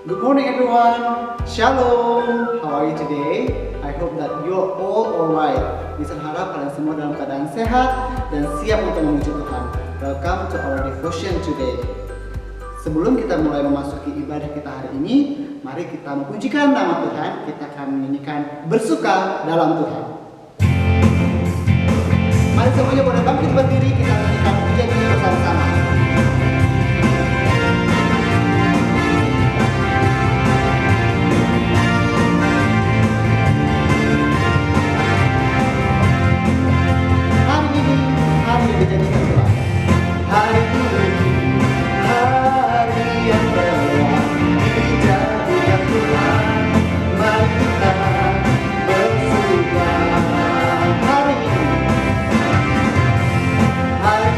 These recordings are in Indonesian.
Good morning everyone. Shalom. How are you today? I hope that you're all alright. Bisa harap kalian semua dalam keadaan sehat dan siap untuk memuji Tuhan. Welcome to our devotion today. Sebelum kita mulai memasuki ibadah kita hari ini, mari kita memujikan nama Tuhan. Kita akan menyanyikan bersuka dalam Tuhan. Mari semuanya boleh bangkit berdiri, kita nyanyikan pujian ini bersama-sama. Hari yang dijadikan Tuhan. Hari ini, hari yang telah dijadikan Tuhan. Mari kita bersuka. Hari ini, hari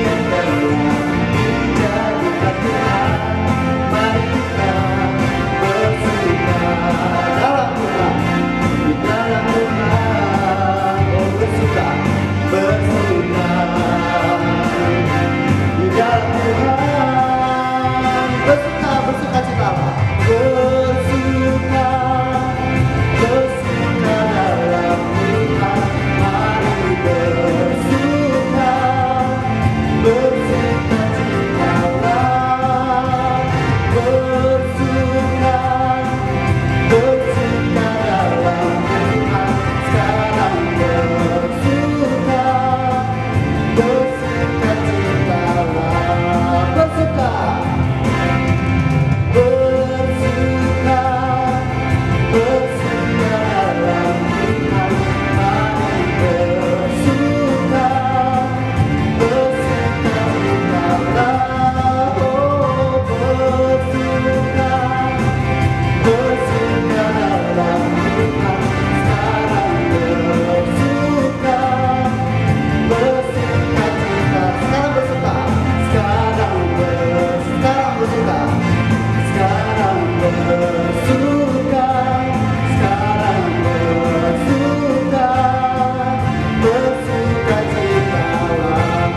yang telah dijadikan Tuhan. Mari kita bersuka dalam Tuhan, di dalam Tuhan. Oh, bersuka di dalam Tuhan. Bersuka citalah. Bersuka dalam Tuhan. Mari bersuka citalah. Bersuka dalam Tuhan. Sekarang bersuka citalah. Bersuka dalam Tuhan. Mari bersuka citalah. Oh, bersuka dalam Tuhan. Sekarang bersuka cita. Sekarang bersuka. Sekarang bersuka. Sekarang bersuka. Sekarang bersuka. Bersuka citalah.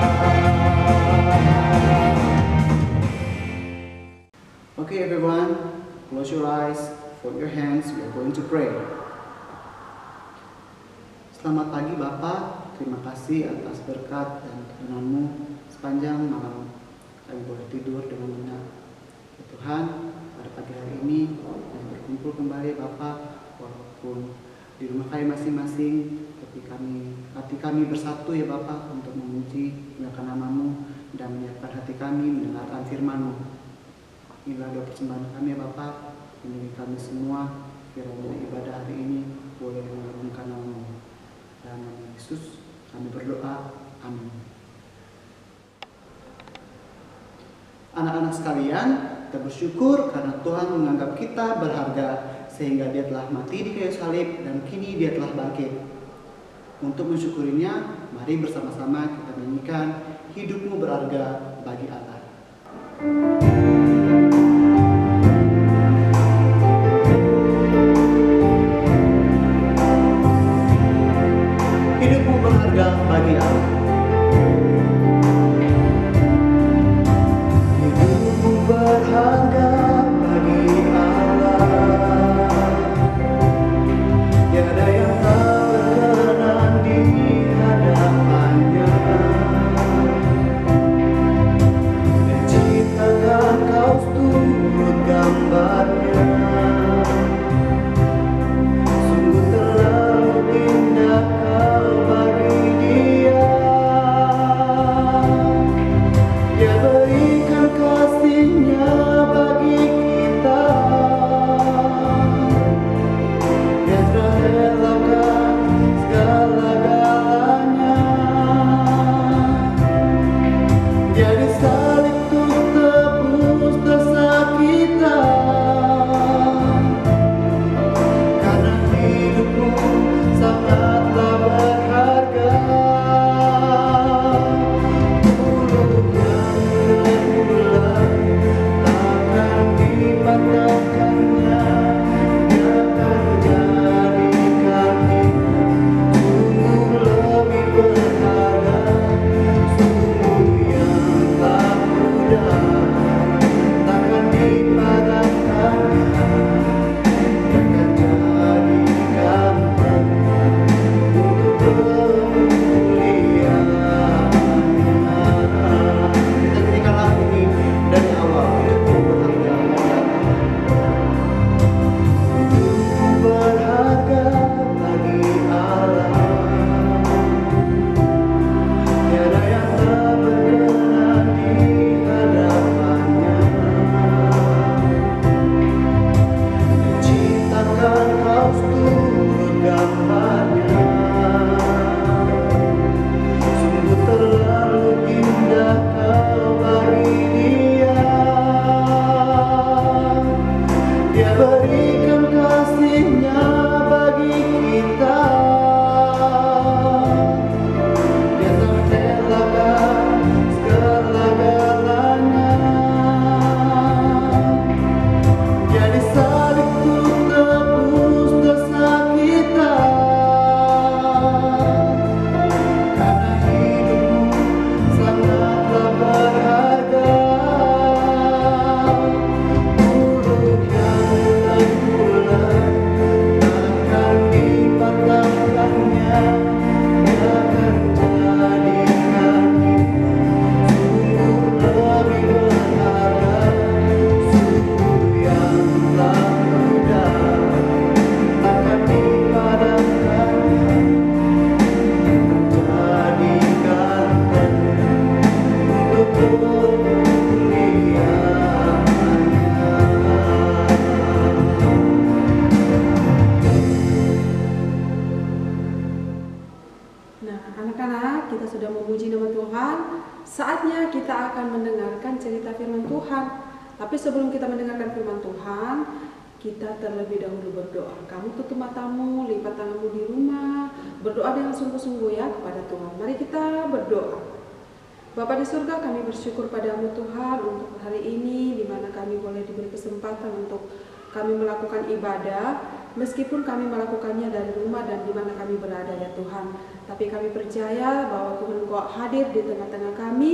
Okay everyone, close your eyes, fold your hands, we are going to pray. Selamat pagi Bapak, terima kasih atas berkat dan karunia-Mu sepanjang malam kami boleh tidur dengan nyenyak. Ya Tuhan, pada pagi hari ini kami berkumpul kembali Bapak, walaupun di rumah kami masing-masing, tapi hati kami bersatu ya Bapak untuk memuji, memuliakan nama-Mu dan menyiapkan hati kami mendengarkan firman-Mu. Inilah doa persembahan kami ya Bapak, menjadi kami semua kiranya ibadah hari ini boleh mengagungkan nama-Mu. Dalam nama Yesus kami berdoa, amin. Anak-anak sekalian, kita bersyukur karena Tuhan menganggap kita berharga sehingga Dia telah mati di kayu salib dan kini Dia telah bangkit. Untuk mensyukurinya, mari bersama-sama kita menyanyikan Hidupmu Berharga Bagi Allah. Hidupmu berharga bagi Allah. Hidupmu berharga bagi Allah. Tiada yang tak berkenan di hadapannya. Dia ciptakan kau turut gambarnya. Sungguh terlalu indah kau bagi Dia. Dia berikan kasih-Nya bagi kita. Dia telah relakan segala-galanya. Dia disalib untuk tebus dosa kita. Karena hidupmu sangatlah berharga. Mulutnya mulai tak Tuhan. Tapi sebelum kita mendengarkan firman Tuhan, kita terlebih dahulu berdoa. Kamu tutup matamu, lipat tanganmu di rumah, berdoa dengan sungguh-sungguh ya kepada Tuhan. Mari kita berdoa. Bapa di surga, kami bersyukur padamu Tuhan untuk hari ini, di mana kami boleh diberi kesempatan untuk kami melakukan ibadah, meskipun kami melakukannya dari rumah dan di mana kami berada ya Tuhan. Tapi kami percaya bahwa Tuhan Engkau hadir di tengah-tengah kami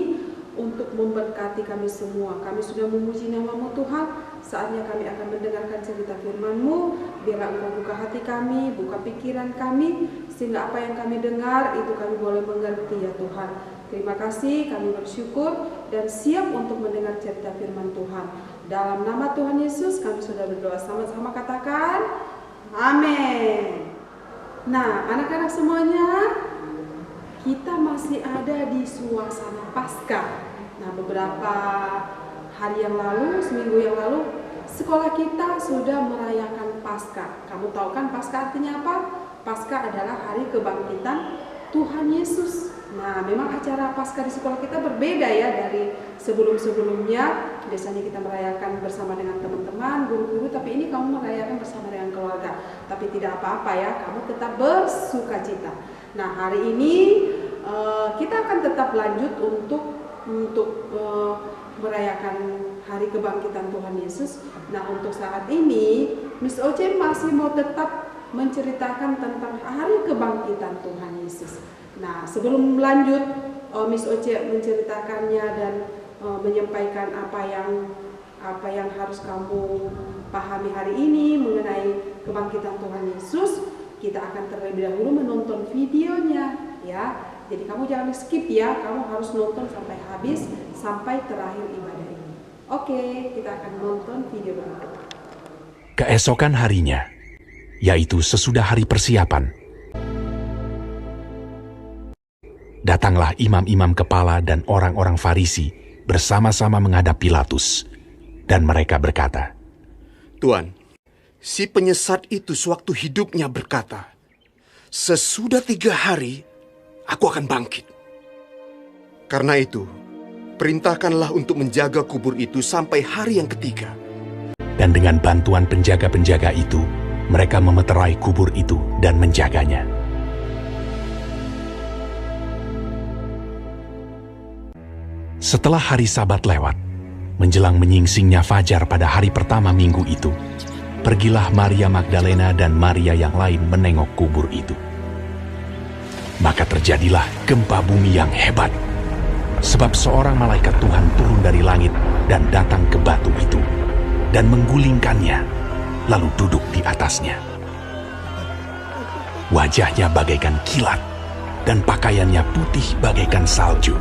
untuk memberkati kami semua. Kami sudah memuji nama-Mu Tuhan, saatnya kami akan mendengarkan cerita firman-Mu. Biarlah Engkau buka hati kami, buka pikiran kami, sehingga apa yang kami dengar itu kami boleh mengerti ya Tuhan. Terima kasih, kami bersyukur dan siap untuk mendengar cerita firman Tuhan. Dalam nama Tuhan Yesus kami sudah berdoa, sama-sama katakan amin. Nah, anak-anak semuanya, kita masih ada di suasana Paskah. Nah, beberapa hari yang lalu, seminggu yang lalu, sekolah kita sudah merayakan Paskah. Kamu tahu kan Paskah artinya apa? Paskah adalah hari kebangkitan Tuhan Yesus. Nah, memang acara Paskah di sekolah kita berbeda ya dari sebelum-sebelumnya. Biasanya kita merayakan bersama dengan teman-teman, guru-guru, tapi ini kamu merayakan bersama dengan keluarga. Tapi tidak apa-apa ya, kamu tetap bersukacita. Nah, hari ini kita akan tetap lanjut untuk merayakan hari kebangkitan Tuhan Yesus. Nah, untuk saat ini Miss Oce masih mau tetap menceritakan tentang hari kebangkitan Tuhan Yesus. Nah, sebelum lanjut Miss Oce menceritakannya dan menyampaikan apa yang harus kamu pahami hari ini mengenai kebangkitan Tuhan Yesus, kita akan terlebih dahulu menonton videonya ya. Jadi kamu jangan skip ya, kamu harus nonton sampai habis, sampai terakhir ibadah ini. Oke, kita akan nonton video berikut. Keesokan harinya, yaitu sesudah hari persiapan, datanglah imam-imam kepala dan orang-orang Farisi bersama-sama menghadap Pilatus, dan mereka berkata, Tuan, si penyesat itu sewaktu hidupnya berkata, sesudah 3 hari, aku akan bangkit. Karena itu, perintahkanlah untuk menjaga kubur itu sampai hari yang ketiga. Dan dengan bantuan penjaga-penjaga itu, mereka memeterai kubur itu dan menjaganya. Setelah hari Sabat lewat, menjelang menyingsingnya fajar pada hari pertama minggu itu, pergilah Maria Magdalena dan Maria yang lain menengok kubur itu. Maka terjadilah gempa bumi yang hebat, sebab seorang malaikat Tuhan turun dari langit dan datang ke batu itu, dan menggulingkannya, lalu duduk di atasnya. Wajahnya bagaikan kilat, dan pakaiannya putih bagaikan salju.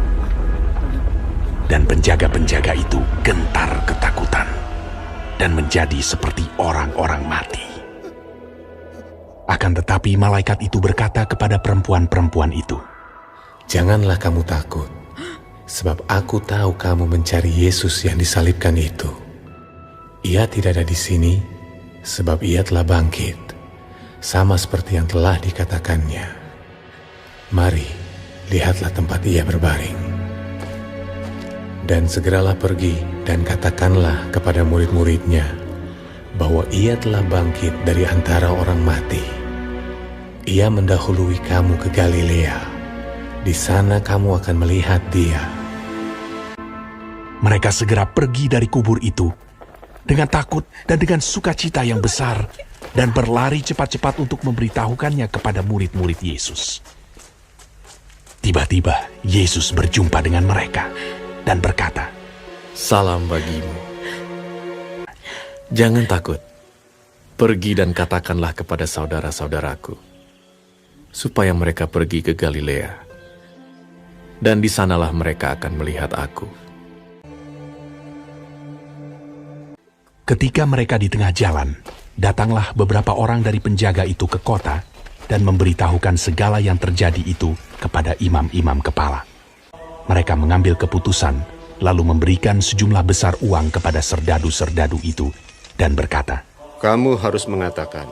Dan penjaga-penjaga itu gentar ketakutan, dan menjadi seperti orang-orang mati. Akan tetapi malaikat itu berkata kepada perempuan-perempuan itu, Janganlah kamu takut, sebab aku tahu kamu mencari Yesus yang disalibkan itu. Ia tidak ada di sini, sebab ia telah bangkit, sama seperti yang telah dikatakannya. Mari, lihatlah tempat ia berbaring. Dan segeralah pergi dan katakanlah kepada murid-muridnya bahwa ia telah bangkit dari antara orang mati. Ia mendahului kamu ke Galilea. Di sana kamu akan melihat dia. Mereka segera pergi dari kubur itu dengan takut dan dengan sukacita yang besar, dan berlari cepat-cepat untuk memberitahukannya kepada murid-murid Yesus. Tiba-tiba Yesus berjumpa dengan mereka dan berkata, Salam bagimu. Jangan takut. Pergi dan katakanlah kepada saudara-saudaraku, supaya mereka pergi ke Galilea. Dan di sanalah mereka akan melihat aku. Ketika mereka di tengah jalan, datanglah beberapa orang dari penjaga itu ke kota dan memberitahukan segala yang terjadi itu kepada imam-imam kepala. Mereka mengambil keputusan, lalu memberikan sejumlah besar uang kepada serdadu-serdadu itu, dan berkata, Kamu harus mengatakan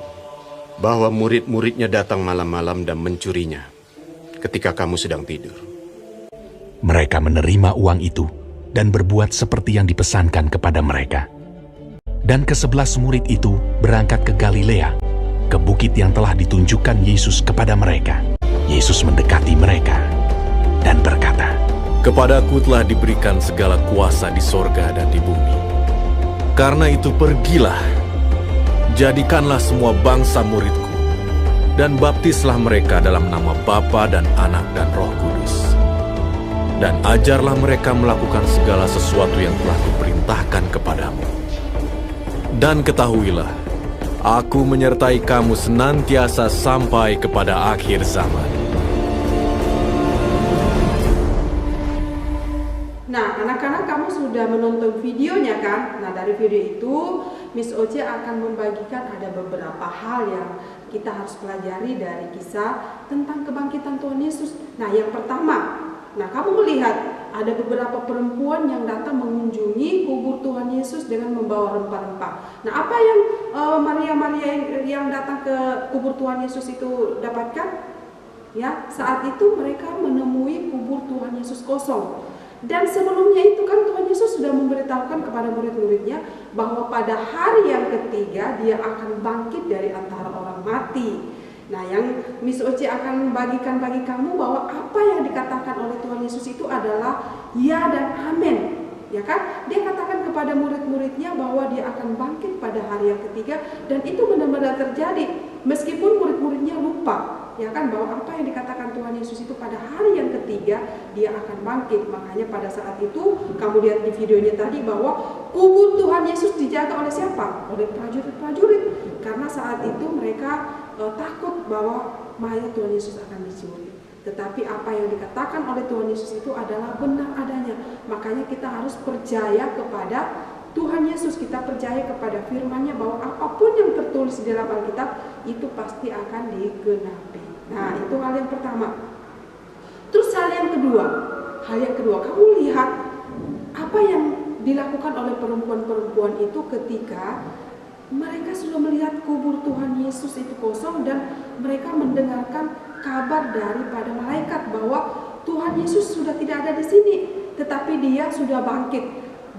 bahwa murid-muridnya datang malam-malam dan mencurinya ketika kamu sedang tidur. Mereka menerima uang itu, dan berbuat seperti yang dipesankan kepada mereka. Dan ke-11 murid itu berangkat ke Galilea, ke bukit yang telah ditunjukkan Yesus kepada mereka. Yesus mendekati mereka dan berkata, "Kepadaku telah diberikan segala kuasa di sorga dan di bumi. Karena itu pergilah, jadikanlah semua bangsa muridku, dan baptislah mereka dalam nama Bapa dan Anak dan Roh Kudus. Dan ajarlah mereka melakukan segala sesuatu yang telah kuperintahkan kepadamu. Dan ketahuilah, aku menyertai kamu senantiasa sampai kepada akhir zaman." Nah, anak-anak, kamu sudah menonton videonya kan? Nah, dari video itu Miss Oce akan membagikan ada beberapa hal yang kita harus pelajari dari kisah tentang kebangkitan Tuhan Yesus. Nah, yang pertama, kamu melihat ada beberapa perempuan yang datang mengunjungi kubur Tuhan Yesus dengan membawa rempah-rempah. Nah, apa yang Maria yang datang ke kubur Tuhan Yesus itu dapatkan? Ya, saat itu mereka menemui kubur Tuhan Yesus kosong. Dan sebelumnya itu kan Tuhan Yesus sudah memberitahukan kepada murid-muridnya bahwa pada hari yang ketiga dia akan bangkit dari antara orang mati. Nah, yang Miss Oce akan bagikan bagi kamu bahwa apa yang dikatakan oleh Tuhan Yesus itu adalah ya dan amin. Ya kan? Dia katakan kepada murid-muridnya bahwa dia akan bangkit pada hari yang ketiga, dan itu benar-benar terjadi. Meskipun murid-muridnya lupa, ya kan, bahwa apa yang dikatakan Tuhan Yesus itu pada hari yang ketiga dia akan bangkit. Makanya pada saat itu kamu lihat di videonya tadi bahwa kubur Tuhan Yesus dijaga oleh siapa? Oleh prajurit-prajurit. Karena saat itu mereka takut bahwa mayat Tuhan Yesus akan dicuri. Tetapi apa yang dikatakan oleh Tuhan Yesus itu adalah benar adanya. Makanya kita harus percaya kepada Tuhan Yesus. Kita percaya kepada firman-Nya bahwa apapun yang tertulis di dalam Alkitab itu pasti akan digenapi. Nah, itu hal yang pertama. Terus hal yang kedua, kamu lihat apa yang dilakukan oleh perempuan-perempuan itu ketika mereka sudah melihat kubur Tuhan Yesus itu kosong, dan mereka mendengarkan kabar daripada malaikat bahwa Tuhan Yesus sudah tidak ada di sini, tetapi dia sudah bangkit.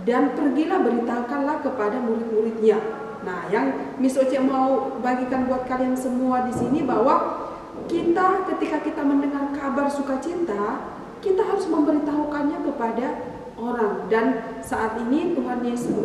Dan pergilah beritakanlah kepada murid-muridnya. Nah, yang Miss Oce mau bagikan buat kalian semua di sini bahwa ketika kita mendengar kabar sukacita, kita harus memberitahukannya kepada orang. Dan saat ini Tuhan Yesus,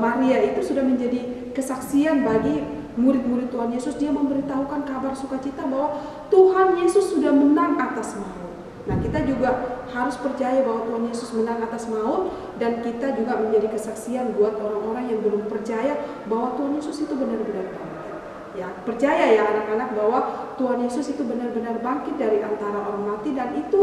Maria itu sudah menjadi kesaksian bagi murid-murid Tuhan Yesus. Dia memberitahukan kabar sukacita bahwa Tuhan Yesus sudah menang atas maut. Nah, kita juga harus percaya bahwa Tuhan Yesus menang atas maut, dan kita juga menjadi kesaksian buat orang-orang yang belum percaya bahwa Tuhan Yesus itu benar-benar bangkit. Ya, percaya ya anak-anak bahwa Tuhan Yesus itu benar-benar bangkit dari antara orang mati, dan itu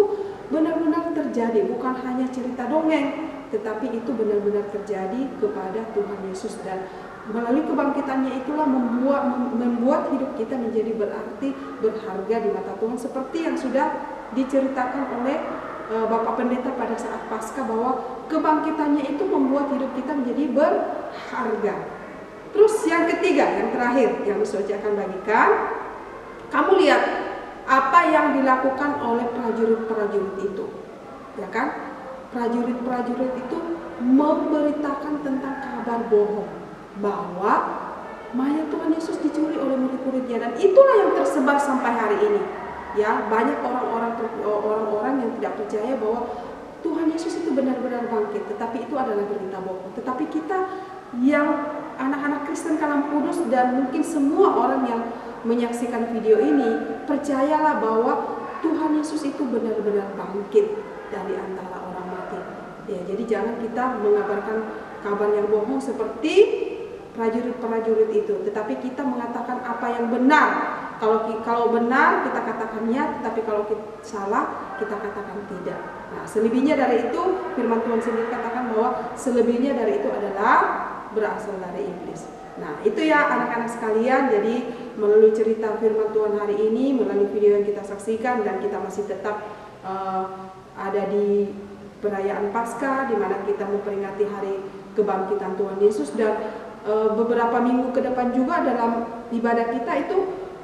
benar-benar terjadi, bukan hanya cerita dongeng, tetapi itu benar-benar terjadi kepada Tuhan Yesus. Dan melalui kebangkitannya itulah membuat hidup kita menjadi berarti, berharga di mata Tuhan, seperti yang sudah diceritakan oleh Bapak Pendeta pada saat Paskah bahwa kebangkitannya itu membuat hidup kita menjadi berharga. Terus yang ketiga, yang terakhir yang Miss Oce akan bagikan, kamu lihat apa yang dilakukan oleh prajurit-prajurit itu, ya kan? Prajurit-prajurit itu memberitakan tentang kabar bohong bahwa mayat Tuhan Yesus dicuri oleh murid-muridnya, dan itulah yang tersebar sampai hari ini. Ya, banyak orang-orang yang tidak percaya bahwa Tuhan Yesus itu benar-benar bangkit, tetapi itu adalah berita bohong. Tetapi kita yang anak-anak Kristen Kalam Kudus dan mungkin semua orang yang menyaksikan video ini, percayalah bahwa Tuhan Yesus itu benar-benar bangkit dari antara orang mati. Ya, jadi jangan kita mengabarkan kabar yang bohong seperti prajurit-prajurit itu, tetapi kita mengatakan apa yang benar. Kalau benar kita katakan ya, tetapi kalau kita salah kita katakan tidak. Nah, selebihnya dari itu firman Tuhan sendiri katakan bahwa selebihnya dari itu adalah berasal dari iblis. Nah, itu ya anak-anak sekalian. Jadi melalui cerita firman Tuhan hari ini, melalui video yang kita saksikan, dan kita masih tetap ada di perayaan Paskah, di mana kita memperingati hari kebangkitan Tuhan Yesus, dan beberapa minggu ke depan juga dalam ibadah kita itu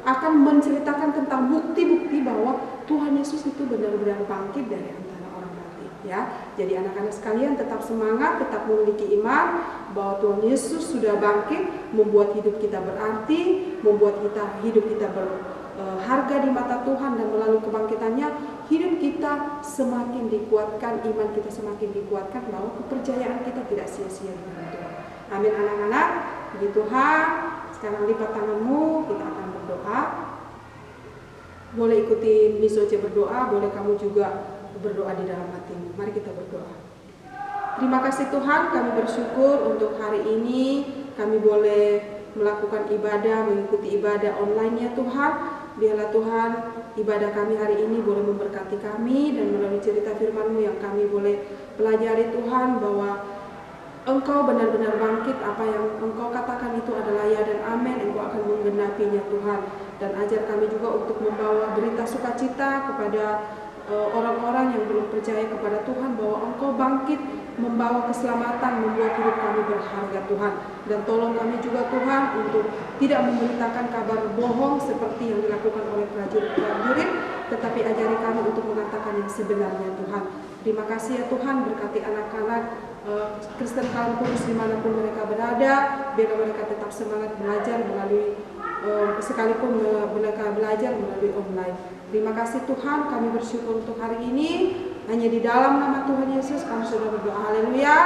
akan menceritakan tentang bukti-bukti bahwa Tuhan Yesus itu benar-benar bangkit dari antara orang mati. ya. Jadi anak-anak sekalian tetap semangat, tetap memiliki iman bahwa Tuhan Yesus sudah bangkit, membuat hidup kita berarti, membuat hidup kita berharga di mata Tuhan, dan melalui kebangkitannya hidup kita semakin dikuatkan, iman kita semakin dikuatkan bahwa kepercayaan kita tidak sia-sia di dalam Tuhan. Amin anak-anak. Puji Tuhan. Sekarang lipat tanganmu, kita akan berdoa. Boleh ikuti Miss Oce berdoa, boleh kamu juga berdoa di dalam hatimu. Mari kita berdoa. Terima kasih Tuhan, kami bersyukur untuk hari ini kami boleh melakukan ibadah, mengikuti ibadah online-nya Tuhan. Biarlah Tuhan, ibadah kami hari ini boleh memberkati kami, dan melalui cerita firman-Mu yang kami boleh pelajari Tuhan, bahwa Engkau benar-benar bangkit, apa yang Engkau katakan itu adalah ya dan amin, Engkau akan menggenapinya Tuhan. Dan ajar kami juga untuk membawa berita sukacita kepada orang-orang yang belum percaya kepada Tuhan, bahwa Engkau bangkit, membawa keselamatan, membuat hidup kami berharga Tuhan. Dan tolong kami juga Tuhan untuk tidak memberitakan kabar bohong seperti yang dilakukan oleh prajurit-prajurit, tetapi ajari kami untuk mengatakan yang sebenarnya Tuhan. Terima kasih ya Tuhan, berkati anak-anak Kristen Kalam Kudus dimanapun mereka berada, biar mereka tetap semangat belajar melalui sekalipun mereka belajar melalui online. Terima kasih Tuhan, kami bersyukur untuk hari ini. Hanya di dalam nama Tuhan Yesus kami sudah berdoa. Haleluya.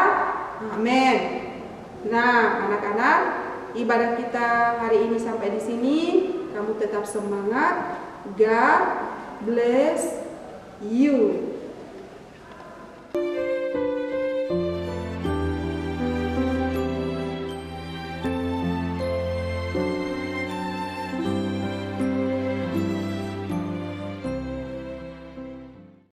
Amin. Nah, anak-anak, ibadah kita hari ini sampai di sini. Kamu tetap semangat. God bless you.